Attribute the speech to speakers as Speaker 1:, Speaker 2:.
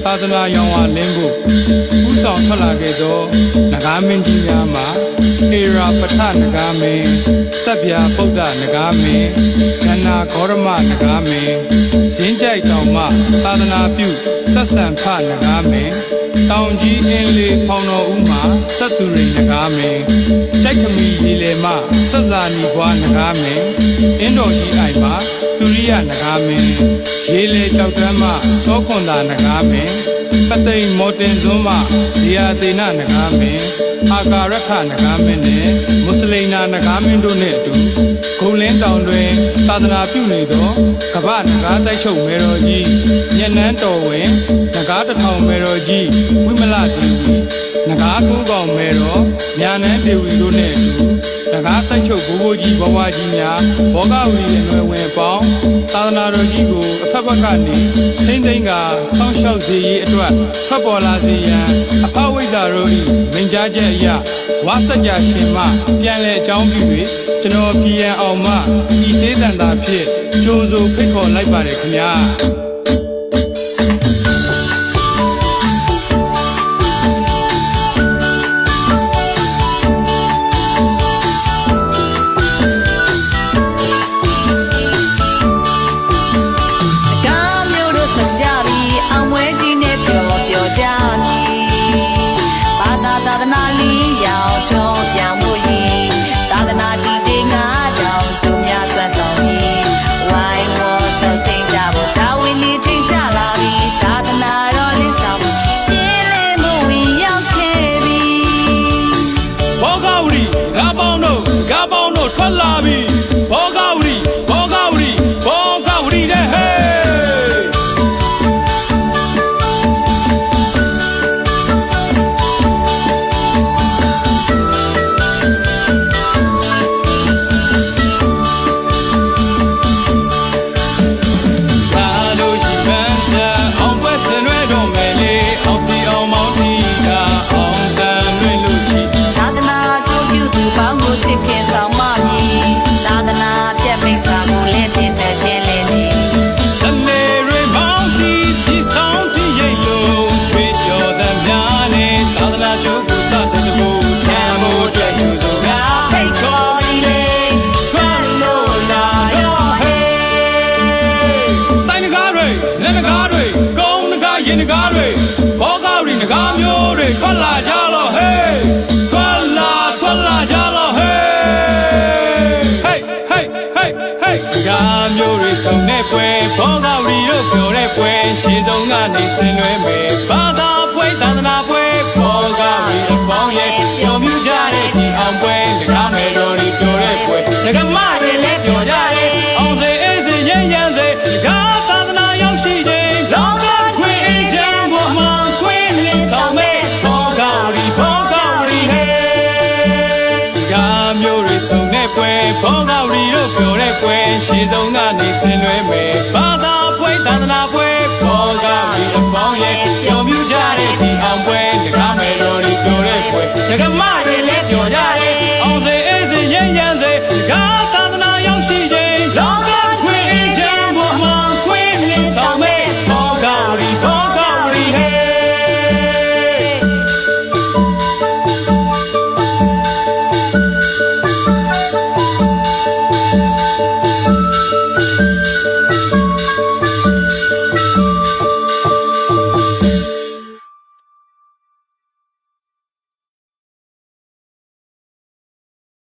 Speaker 1: သာသနာရောင်ဝလင်းဖို့ဥဆောင်ထွက်လာခဲ့သောနဂါမင်းကြီးများမှာဧရာပထနဂါမင်းစဗ္ဗာဗုဒ္ဓနဂါမင်းကန္နာဂေါရမနဂါမင်းဇင်းကြိုက်တောင်မှသာသနာပြုဆက်ဆံဖနဂါမင်းတောင်ကြီးအင်းလေးဖောင်တော်ဦးမှာစက်သူရိန်နဂါမင်းကြိုက်ခမီရေလေမှဆက်စာနီဘွားနဂါမင်းအင်းတော်ကြီးအိုင်မှာသူရိယနဂါမင်းရေလေကြောက်တန်းမှသောခွန်သာနဂါမင်းပသိမ်မော်တင်စွန်းမှဇေယသေနနဂါမင်းအာကာရခနဂါမင်းနဲ့မွတ်စလိန်နာနဂါမင်းတို့နဲ့အတူဂုံလင်းတောင်တွင်သာသနာပြုနေသောကမ္ဘာနဂါတိုက်ချုပ်မေတော်ကြီးညနန်းတော်ဝင်နဂါတထောင်မေတော်ကြီးဝိမလဒေဝီနဂါကူးကောင်မေတော်ညာနန်းဒေဝီတို့နဲ့အတူနဂါတိုက်ချုပ်ဘိုးဘိုးကြီးဘဝကြီးများဘောဂဝီရနွယ်ဝင်ပေါင်းသာသနာတော်ကြီးကိုအဖက်ဘက်ကနေထိမ့်သိမ့်ကဆောင်းလျှောက်စေရေးအတွက်ထွက်ပေါ်လာစေရန်အဖဝိဇ္ဇာတို့၏မိန့်ကြားချက်အရဝါစကြရှင်မှပြန်လည်အကြောင်းပြု၍ကျွန်တော်ပြည်ရန်အောင်မှဤသေးတန်တာဖြင့်ကြိုးစိုးဖိတ်ခေါ်လိုက်ပါတယ်ခင်ဗျာ ထွက်လာကြလို့ဟေးထွက်လာကြလို့ဟေးဟေးဟေးဟေးဟေးကာမျိုးတွေစုံတဲ့ပွဲဘောဂဝရီတို့ပြောတဲ့ပွဲရှေးဆုံးကနေဆင်လွဲမယ်ဘာသာပွဲသာသနာပွဲဘောဂဝရီအပေါင်းရဲ့ပျော်မြူကြတဲ့ဒီအောင်ပွဲငကားမယ်တော်တွေပြောတဲ့ပွဲငကမတွေလည်းပြောကြတယ်အောင်စေအေးစေရင်းရမ်းစေငကားသာသနာရောက်ရှိတဲ့လောကခွေအေးချမ်းဘုံမှာခွေလင်းဆောင်မဲ့ဘောဂဝရီဟေးကာမျိုးတွေစုံတဲ့ပွဲဘောဂဝရီတို့ပြောတဲ့ပွဲရှေးဆုံးကနေဆင်လွဲမယ်ဘာသာပွဲသာသနာပွဲ